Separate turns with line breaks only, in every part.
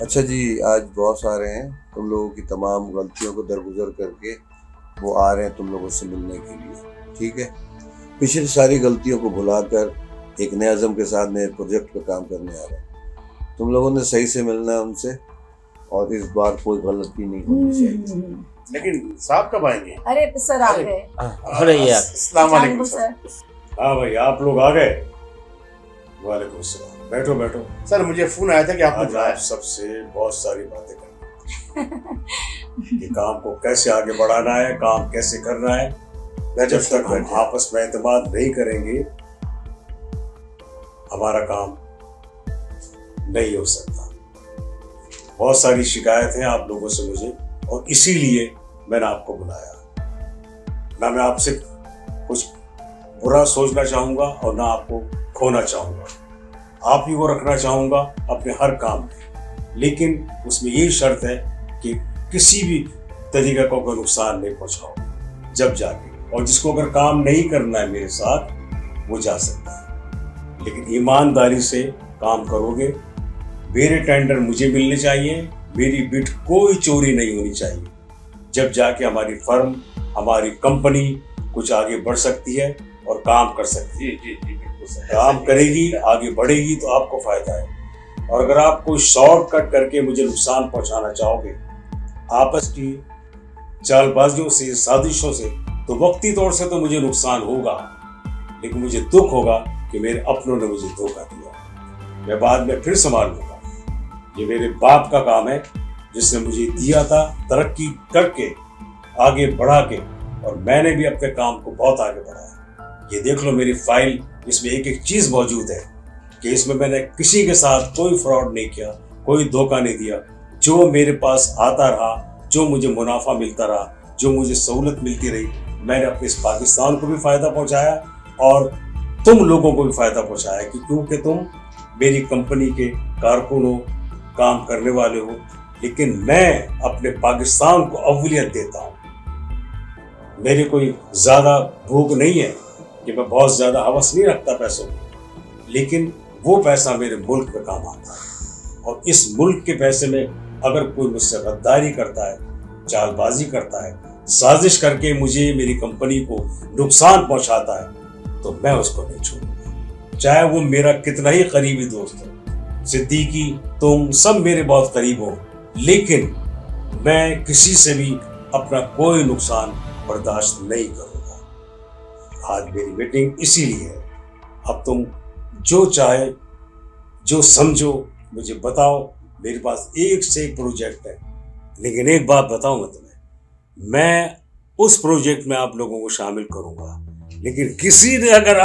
अच्छा जी, आज बॉस आ रहे हैं। तुम लोगों की तमाम गलतियों को दरगुजर करके वो आ रहे हैं तुम लोगों से मिलने के लिए। ठीक है, पिछली सारी गलतियों को भुलाकर एक नए अज़म के साथ नए प्रोजेक्ट पे काम करने आ रहे हैं। तुम लोगों ने सही से मिलना है उनसे, और इस बार कोई गलती नहीं होनी चाहिए।
लेकिन साहब कब आएंगे?
अरे सर आ गए।
अरे यार,
अस्सलाम वालेकुम
सर।
हाँ भाई, आप लोग आ गए। वालेकुम अस्सलाम। बैठो बैठो। सर मुझे फोन आया था कि आपने बुलाया। सबसे बहुत सारी बातें करनी कि काम को कैसे आगे बढ़ाना है, काम कैसे करना है। जब तक हम आपस में एतमाद नहीं करेंगे हमारा काम नहीं हो सकता। बहुत सारी शिकायत है आप लोगों से मुझे, और इसीलिए मैंने आपको बुलाया। ना मैं आपसे कुछ बुरा सोचना चाहूंगा और ना आपको खोना चाहूंगा। आप ही को रखना चाहूंगा अपने हर काम में, लेकिन उसमें यही शर्त है कि किसी भी तरीके का कोई नुकसान नहीं पहुंचाओ जब जाके। और जिसको अगर काम नहीं करना है मेरे साथ वो जा सकता है, लेकिन ईमानदारी से काम करोगे। मेरे टेंडर मुझे मिलने चाहिए, मेरी बिट कोई चोरी नहीं होनी चाहिए। जब जाके हमारी फर्म, हमारी कंपनी कुछ आगे बढ़ सकती है और काम कर सकती है। जी जी, काम करेगी, आगे बढ़ेगी तो आपको फायदा है। और अगर आप कोई शॉर्टकट करके मुझे नुकसान पहुंचाना चाहोगे आपस की चालबाजियों से, साजिशों से, तो वक्ती तौर से तो मुझे नुकसान होगा, लेकिन मुझे दुख होगा कि मेरे अपनों ने मुझे धोखा दिया। मैं बाद में फिर संभाल लूंगा। ये मेरे बाप का काम है जिसने मुझे दिया था, तरक्की करके आगे बढ़ा के, और मैंने भी अपने काम को बहुत आगे बढ़ाया। ये देख लो मेरी फाइल, इसमें एक एक चीज मौजूद है कि इसमें मैंने किसी के साथ कोई फ्रॉड नहीं किया, कोई धोखा नहीं दिया। जो मेरे पास आता रहा, जो मुझे मुनाफा मिलता रहा, जो मुझे सहूलत मिलती रही, मैंने अपने इस पाकिस्तान को भी फायदा पहुंचाया और तुम लोगों को भी फायदा पहुंचाया, क्योंकि तुम मेरी कंपनी के कारकुन हो, काम करने वाले हो। लेकिन मैं अपने पाकिस्तान को अव्वलियत देता हूं। मेरी कोई ज्यादा भूख नहीं है कि मैं बहुत ज्यादा हवस नहीं रखता पैसों की, लेकिन वो पैसा मेरे मुल्क में काम आता है। और इस मुल्क के पैसे में अगर कोई मुझसे गद्दारी करता है, चालबाजी करता है, साजिश करके मुझे, मेरी कंपनी को नुकसान पहुंचाता है, तो मैं उसको नहीं छोड़ूंगा, चाहे वो मेरा कितना ही करीबी दोस्त हो। सिद्दीकी, तुम सब मेरे बहुत करीब हो, लेकिन मैं किसी से भी अपना कोई नुकसान बर्दाश्त नहीं करूंगा। आज मेरी मीटिंग इसीलिए है। अब तुम जो चाहे, जो समझो मुझे बताओ। मेरे पास एक से एक प्रोजेक्ट है, लेकिन एक बात बताऊं मैं तुम्हें, मैं उस प्रोजेक्ट में आप लोगों को शामिल करूंगा, लेकिन किसी ने अगर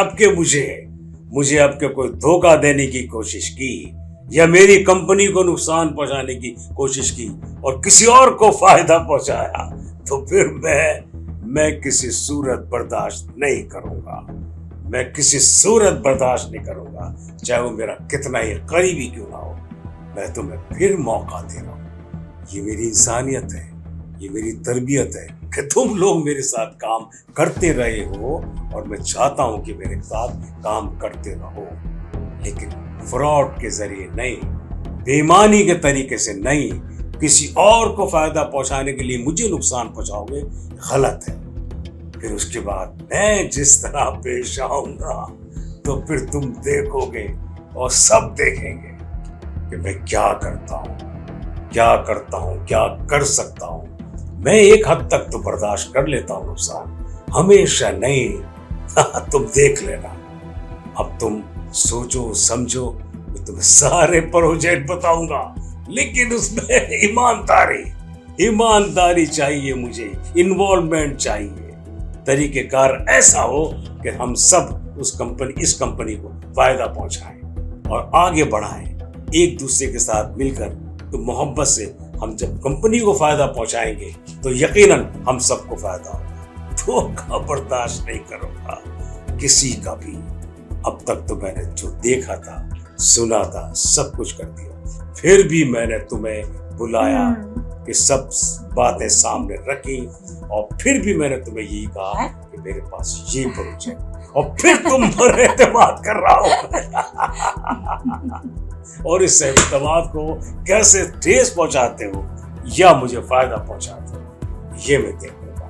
मुझे आपके कोई धोखा देने की कोशिश की या मेरी कंपनी को नुकसान पहुंचाने की कोशिश की और किसी और को फायदा पहुंचाया, तो फिर मैं किसी सूरत बर्दाश्त नहीं करूंगा। मैं किसी सूरत बर्दाश्त नहीं करूंगा, चाहे वो मेरा कितना ही करीबी क्यों ना हो। मैं तुम्हें फिर मौका दे रहा हूं। ये मेरी इंसानियत है, ये मेरी तरबियत है कि तुम लोग मेरे साथ काम करते रहे हो, और मैं चाहता हूं कि मेरे साथ काम करते रहो, लेकिन फ्रॉड के जरिए नहीं, बेईमानी के तरीके से नहीं। किसी और को फायदा पहुंचाने के लिए मुझे नुकसान पहुंचाओगे, गलत है। फिर उसके बाद मैं जिस तरह पेश आऊंगा, तो फिर तुम देखोगे और सब देखेंगे कि मैं क्या करता हूं, क्या कर सकता हूं। मैं एक हद तक तो बर्दाश्त कर लेता हूं नुकसान, हमेशा नहीं। तुम देख लेना। अब तुम सोचो समझो, मैं तुम्हें सारे प्रोजेक्ट बताऊंगा, लेकिन उसमें ईमानदारी चाहिए, मुझे इन्वॉल्वमेंट चाहिए। तरीकेकार ऐसा हो कि हम सब इस कंपनी को फायदा पहुंचाएं और आगे बढ़ाएं एक दूसरे के साथ मिलकर। तो मोहब्बत से हम जब कंपनी को फायदा पहुंचाएंगे तो यकीनन हम सबको फायदा होगा। धोखा बर्दाश्त नहीं करूंगा किसी का भी। अब तक तो मैंने जो देखा था, सुना था, सब कुछ कर दिया, फिर भी मैंने तुम्हें बुलाया कि सब बातें सामने रखी, और फिर भी मैंने तुम्हें यही कहा कि मेरे पास ये प्रोजेक्ट, और फिर तुम पर एतमाद कर रहा हो। और इस एतमाद को कैसे ठेस पहुंचाते हो या मुझे फायदा पहुंचाते हो, ये मैं देखूंगा।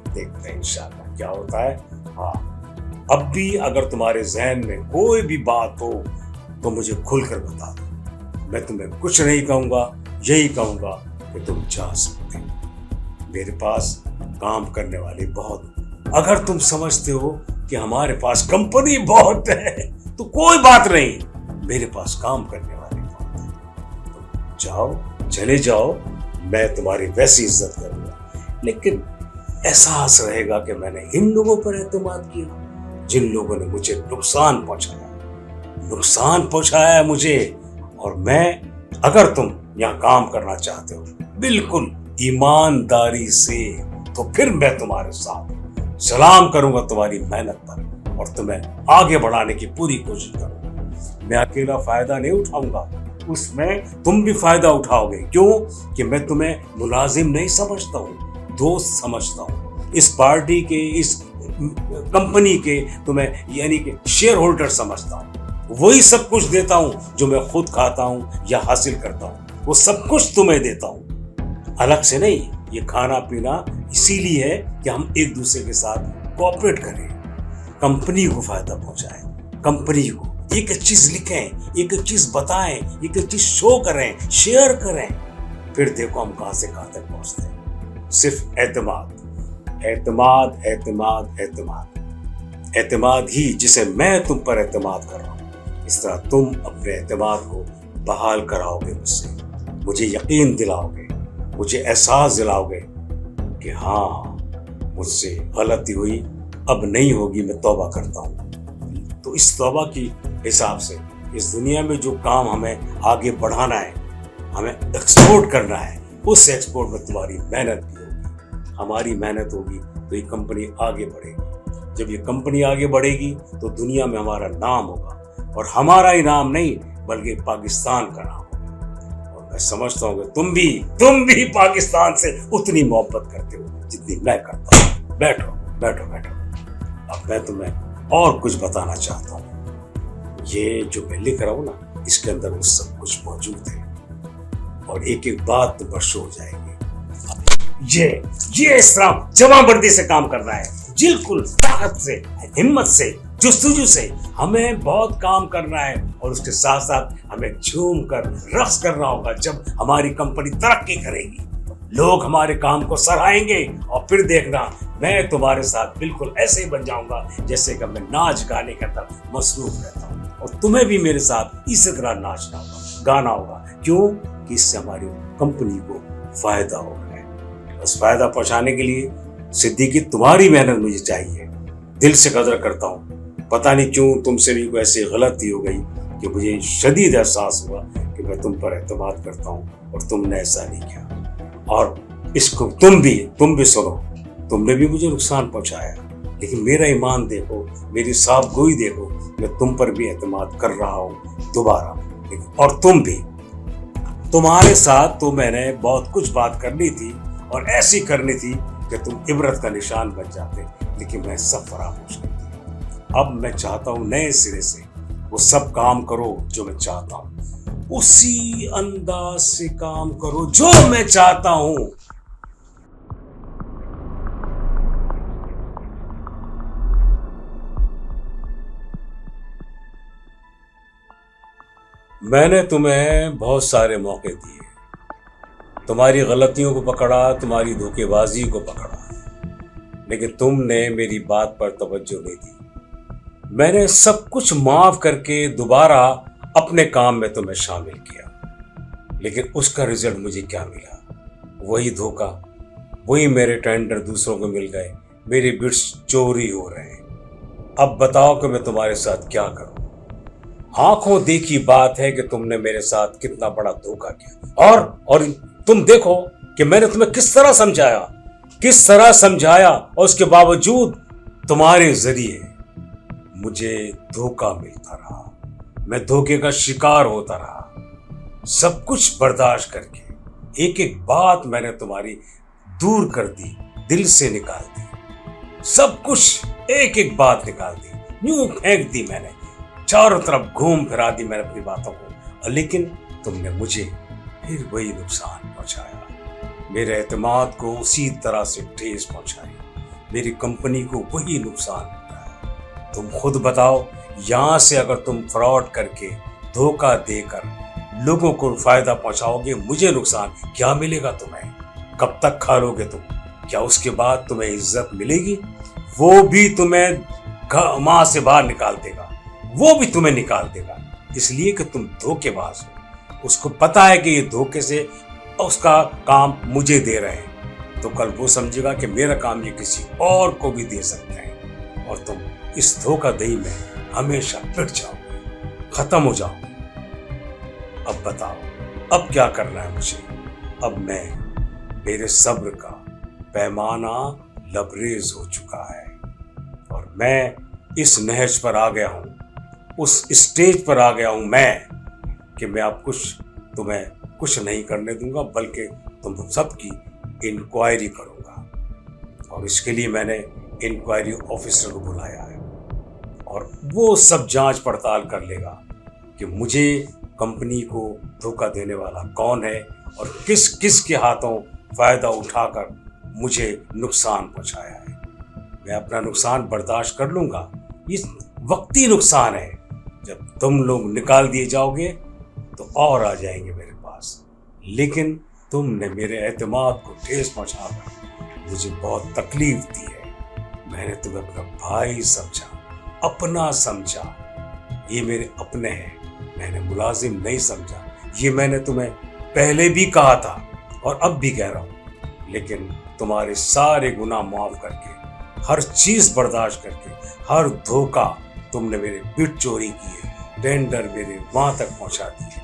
देखते हैं इंशाल्लाह क्या होता है। हाँ, अब भी अगर तुम्हारे जहन में कोई भी बात हो तो मुझे खुलकर बता दो। मैं तुम्हें कुछ नहीं कहूंगा, यही कहूंगा कि तुम जा सकते हो। मेरे पास काम करने वाले बहुत। अगर तुम समझते हो कि हमारे पास कंपनी बहुत है तो कोई बात नहीं, मेरे पास काम करने वाले बहुत हैं। तुम जाओ, चले जाओ, मैं तुम्हारी वैसी इज्जत करूंगा, लेकिन एहसास रहेगा कि मैंने इन लोगों पर एतमाद किया जिन लोगों ने मुझे नुकसान पहुंचाया है मुझे। और मैं, अगर तुम यहाँ काम करना चाहते हो बिल्कुल ईमानदारी से, तो फिर मैं तुम्हारे साथ सलाम करूंगा तुम्हारी मेहनत पर और तुम्हें आगे बढ़ाने की पूरी कोशिश करूंगा। मैं अकेला फायदा नहीं उठाऊंगा, उसमें तुम भी फायदा उठाओगे। क्यों? कि मैं तुम्हें मुलाजिम नहीं समझता हूँ, दोस्त समझता हूँ। इस पार्टी के, इस कंपनी के तुम्हें यानी कि शेयर होल्डर समझता हूँ। वही सब कुछ देता हूँ जो मैं खुद खाता हूँ या हासिल करता हूँ, वो सब कुछ तुम्हें देता हूँ, अलग से नहीं। ये खाना पीना इसीलिए है कि हम एक दूसरे के साथ कोऑपरेट करें, कंपनी को फायदा पहुंचाएं, कंपनी को एक चीज लिखें, एक चीज बताएं, एक चीज शो करें, शेयर करें। फिर देखो हम कहां से कहां तक पहुंचते हैं। सिर्फ एतमाद, एतमाद, एतमाद, एतमाद, एतमाद ही जिसे मैं तुम पर एतमाद कर रहा हूं। इस तरह तुम अपने एतमाद को बहाल कराओगे मुझसे, मुझे यकीन दिलाओगे, मुझे एहसास दिलाओगे कि हाँ मुझसे गलती हुई, अब नहीं होगी, मैं तौबा करता हूँ। तो इस तौबा की हिसाब से इस दुनिया में जो काम हमें आगे बढ़ाना है, हमें एक्सपोर्ट करना है, उस एक्सपोर्ट में तुम्हारी मेहनत भी होगी, हमारी मेहनत होगी, तो ये कंपनी आगे बढ़ेगी। जब ये कंपनी आगे बढ़ेगी तो दुनिया में हमारा नाम होगा, और हमारा ही नाम नहीं बल्कि पाकिस्तान का नाम होगा। और मैं समझता हूँ कि तुम भी पाकिस्तान से उतनी मोहब्बत करते हो जितनी मैं करता हूँ। बैठो बैठो बैठो। अब मैं तुम्हें और कुछ बताना चाहता हूँ। ये जो मैं लिख रहा हूँ ना, इसके अंदर वो सब कुछ मौजूद है, और एक एक बात तुम पर शो हो जाएगी। ये इस तरह जमाबंदी से काम करना है, बिल्कुल ताकत से, हिम्मत से, जुस्तजू से। हमें बहुत काम करना है, और उसके साथ साथ हमें झूम कर रक्स करना होगा। जब हमारी कंपनी तरक्की करेगी, लोग हमारे काम को सराहेंगे, और फिर देखना मैं तुम्हारे साथ बिल्कुल ऐसे ही बन जाऊंगा जैसे कि मैं नाच गाने के अंदर मसरूफ रहता हूँ, और तुम्हें भी मेरे साथ इसी तरह नाचना होगा, गाना होगा। क्यों? कि इससे हमारी कंपनी को फायदा होगा। उस फायदा पहुंचाने के लिए सिद्दीकी तुम्हारी मेहनत मुझे चाहिए। दिल से कदर करता हूँ। पता नहीं क्यों तुमसे भी कोई ऐसी गलती हो गई कि मुझे शदीद एहसास हुआ कि मैं तुम पर एतमाद करता हूँ और तुमने ऐसा नहीं किया। और इसको तुम भी सुनो, तुमने भी मुझे नुकसान पहुंचाया, लेकिन मेरा ईमान देखो, मेरी साफ गोई देखो, मैं तुम पर भी एतमाद कर रहा हूँ दोबारा। और तुम भी, तुम्हारे साथ तो मैंने बहुत कुछ बात करनी थी और ऐसी करनी थी कि तुम इबरत का निशान बन जाते, लेकिन मैं सब फरामोश कर दिया। अब मैं चाहता हूँ नए सिरे से वो सब काम करो जो मैं चाहता हूँ, उसी अंदाज से काम करो जो मैं चाहता हूँ। मैंने तुम्हें बहुत सारे मौके दिए, तुम्हारी गलतियों को पकड़ा, तुम्हारी धोखेबाजी को पकड़ा, लेकिन तुमने मेरी बात पर तवज्जो नहीं दी। मैंने सब कुछ माफ करके दोबारा अपने काम में तुम्हें शामिल किया, लेकिन उसका रिजल्ट मुझे क्या मिला? वही धोखा, वही मेरे टेंडर दूसरों को मिल गए, मेरे बिड्स चोरी हो रहे हैं। अब बताओ कि मैं तुम्हारे साथ क्या करूं? आंखों देखी बात है कि तुमने मेरे साथ कितना बड़ा धोखा किया, और तुम देखो कि मैंने तुम्हें किस तरह समझाया, और उसके बावजूद तुम्हारे जरिए मुझे धोखा मिलता रहा, मैं धोखे का शिकार होता रहा। सब कुछ बर्दाश्त करके एक एक बात मैंने तुम्हारी दूर कर दी, दिल से निकाल दी, सब कुछ एक एक बात निकाल दी, यूं फेंक दी मैंने, चारों तरफ घूम फिरा दी मैंने अपनी बातों को, लेकिन तुमने मुझे फिर वही नुकसान पहुंचाया, मेरे एतमाद को उसी तरह से ठेस पहुंचाई, मेरी कंपनी को वही नुकसान पहुंचाया। तुम खुद बताओ, यहां से अगर तुम फ्रॉड करके धोखा देकर लोगों को फायदा पहुंचाओगे, मुझे नुकसान, क्या मिलेगा तुम्हें? कब तक खा लोगे तुम? क्या उसके बाद तुम्हें इज्जत मिलेगी? वो भी तुम्हें मां से बाहर निकाल देगा, वो भी तुम्हें निकाल देगा, इसलिए कि तुम धोखेबाज हो। उसको पता है कि ये धोखे से उसका काम मुझे दे रहे हैं, तो कल वो समझेगा कि मेरा काम ये किसी और को भी दे सकते हैं, और तुम इस धोखाधड़ी में हमेशा पिट जाओगे, खत्म हो जाओगे। अब बताओ, अब क्या करना है मुझे? अब मेरे सब्र का पैमाना लबरेज हो चुका है और मैं इस नहज पर आ गया हूं, उस स्टेज पर आ गया हूं मैं, कि मैं अब तुम्हें कुछ नहीं करने दूंगा, बल्कि तुम सबकी इंक्वायरी करूंगा। और इसके लिए मैंने इंक्वायरी ऑफिसर को बुलाया है और वो सब जांच पड़ताल कर लेगा कि मुझे कंपनी को धोखा देने वाला कौन है और किस किस के हाथों फायदा उठाकर मुझे नुकसान पहुंचाया है। मैं अपना नुकसान बर्दाश्त कर लूंगा, ये वक्ती नुकसान है। जब तुम लोग निकाल दिए जाओगे तो और आ जाएंगे मेरे पास, लेकिन तुमने मेरे एतमाद को ठेस पहुंचाकर मुझे बहुत तकलीफ दी है। मैंने तुम्हें अपना भाई समझा, अपना समझा, ये मेरे अपने हैं, मैंने मुलाजिम नहीं समझा। ये मैंने तुम्हें पहले भी कहा था और अब भी कह रहा हूं, लेकिन तुम्हारे सारे गुनाह माफ करके, हर चीज बर्दाश्त करके, हर धोखा तुमने मेरे बिट चोरी किए, टेंडर मेरे वहां तक पहुंचा दिए,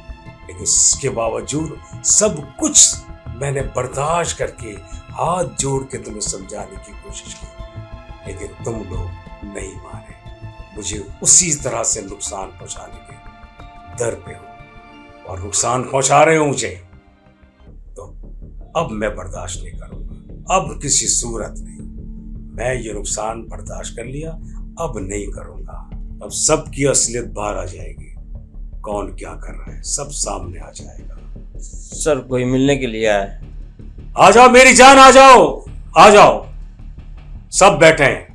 लेकिन इसके बावजूद सब कुछ मैंने बर्दाश्त करके हाथ जोड़ के तुम्हें समझाने की कोशिश की, लेकिन तुम लोग नहीं माने। मुझे उसी तरह से नुकसान पहुंचाने के दर पे हो और नुकसान पहुंचा रहे हो मुझे, तो अब मैं बर्दाश्त नहीं करूंगा, अब किसी सूरत नहीं। मैं ये नुकसान बर्दाश्त कर लिया, अब नहीं करूंगा। अब सबकी असलियत बाहर आ जाएगी, कौन क्या कर रहा है सब सामने आ जाएगा।
सर कोई मिलने के लिए आया है।
आ जाओ मेरी जान, आ जाओ, आ जाओ, सब बैठे हैं।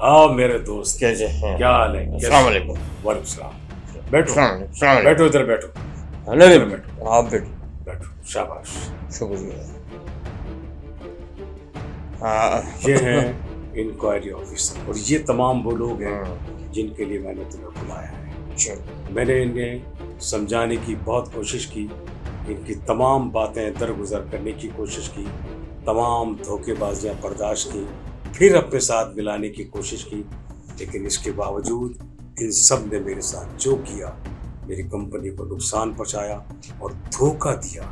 आओ मेरे दोस्त,
कैसे हैं?
क्या हाल है?
अस्सलाम वालेकुम।
वालेकुम सलाम। बैठो
सलाम
बैठो, इधर बैठो,
नहीं
इधर बैठो,
आप बैठो।
बैठो, शाबाश।
शुक्रिया। हाँ
ये हैं इंक्वायरी ऑफिसर और ये तमाम वो लोग हैं जिनके लिए मैंने तुम्हें बुलाया है।
चलो।
मैंने इन्हें समझाने की बहुत कोशिश की, इनकी तमाम बातें दरगुजर करने की कोशिश की, तमाम धोखेबाजियां बर्दाश्त की, फिर अपने साथ मिलाने की कोशिश की, लेकिन इसके बावजूद इन सब ने मेरे साथ जो किया, मेरी कंपनी को नुकसान पहुंचाया और धोखा दिया।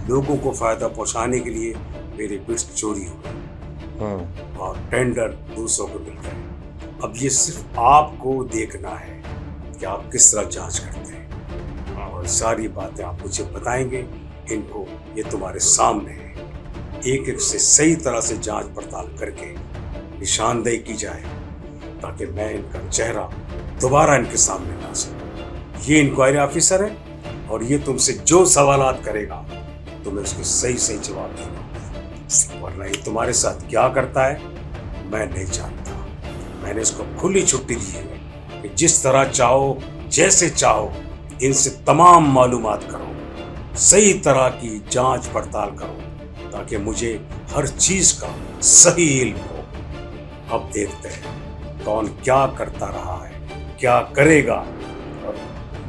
लोगों को फायदा पहुंचाने के लिए मेरे बिट्स चोरी हो गए और टेंडर दूसरों को मिल गए। अब ये सिर्फ आपको देखना है कि आप किस तरह जांच करते हैं और सारी बातें आप मुझे बताएंगे। इनको ये तुम्हारे सामने है, एक एक से सही तरह से जांच पड़ताल करके निशानदेही की जाए ताकि मैं इनका चेहरा दोबारा इनके सामने ला सकूं। ये इंक्वायरी ऑफिसर है और ये तुमसे जो सवालात करेगा तुम्हें उसके सही सही जवाब देना, वरना ये तुम्हारे साथ क्या करता है मैं नहीं जानता। मैंने इसको खुली छुट्टी दी है कि जिस तरह चाहो, जैसे चाहो, इनसे तमाम मालूमात करो, सही तरह की जांच पड़ताल करो ताकि मुझे हर चीज का सही इल्म हो। अब देखते हैं कौन क्या करता रहा है, क्या करेगा। और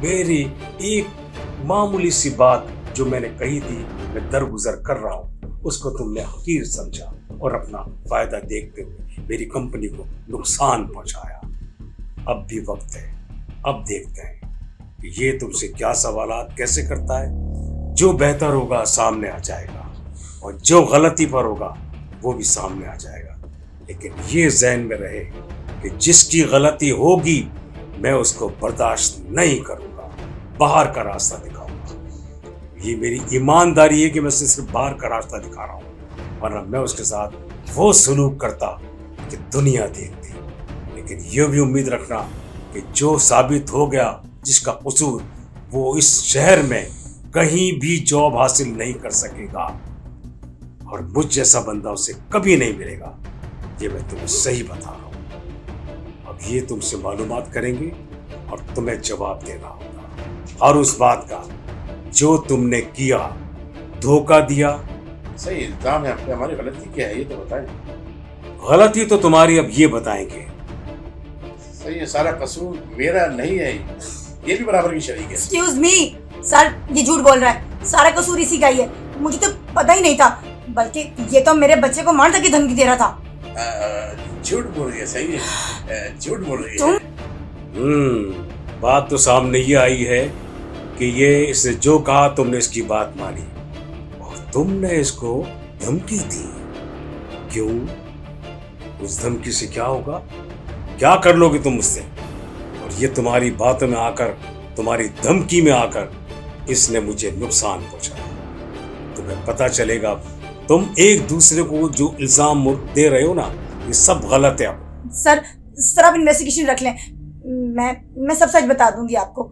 मेरी एक मामूली सी बात जो मैंने कही थी, मैं दरगुजर कर रहा हूं, उसको तुमने हकीर समझा और अपना फायदा देखते हुए मेरी कंपनी को नुकसान पहुंचाया। अब भी वक्त है, अब देखते हैं कि ये तुमसे क्या सवालात कैसे करता है। जो बेहतर होगा सामने आ जाएगा और जो गलती पर होगा वो भी सामने आ जाएगा, लेकिन ये ज़हन में रहे कि जिसकी गलती होगी मैं उसको बर्दाश्त नहीं करूंगा, बाहर का रास्ता दिखाऊंगा। ये मेरी ईमानदारी है कि मैं सिर्फ बाहर का रास्ता दिखा रहा हूँ, वरना मैं उसके साथ वो सलूक करता कि दुनिया देखती। लेकिन ये भी उम्मीद रखना कि जो साबित हो गया, जिसका कसूर वो इस शहर में कहीं भी जॉब हासिल नहीं कर सकेगा और मुझ जैसा बंदा उसे कभी नहीं मिलेगा। ये मैं तुम्हें सही बता रहा हूं। अब ये तुमसे मालूमात करेंगे और तुम्हें जवाब देना होगा और उस बात का जो तुमने किया, धोखा दिया।
सही इल्जाम है आप पे, हमारी गलती क्या है ये तो बताएं।
गलती तो तुम्हारी अब ये बताएंगे।
सही है, सारा कसूर मेरा नहीं है, ये भी बराबर की शरीक है।
एक्सक्यूज मी सर, ये झूठ बोल रहा है। सारा कसूर इसी का ही है। मुझे तो पता ही नहीं था, बल्कि ये तो मेरे बच्चे को मार तक की धमकी दे रहा था।
झूठ बोल रही है, सही है, झूठ बोल रही है।
बात तो सामने ये आई है कि ये इसने जो कहा तुमने इसकी बात मानी और तुमने इसको धमकी दी। क्यों? उस धमकी से क्या होगा? क्या कर लोगे तुम उससे? और ये तुम्हारी बातों में आकर, तुम्हारी धमकी में आकर इसने मुझे नुकसान पहुंचाया। तुम्हें पता चलेगा तुम एक दूसरे को जो इल्जाम दे रहे हो ना, ये सब गलत है।
सर आप इन्वेस्टिगेशन रख लें, मैं सब सच बता दूंगी आपको।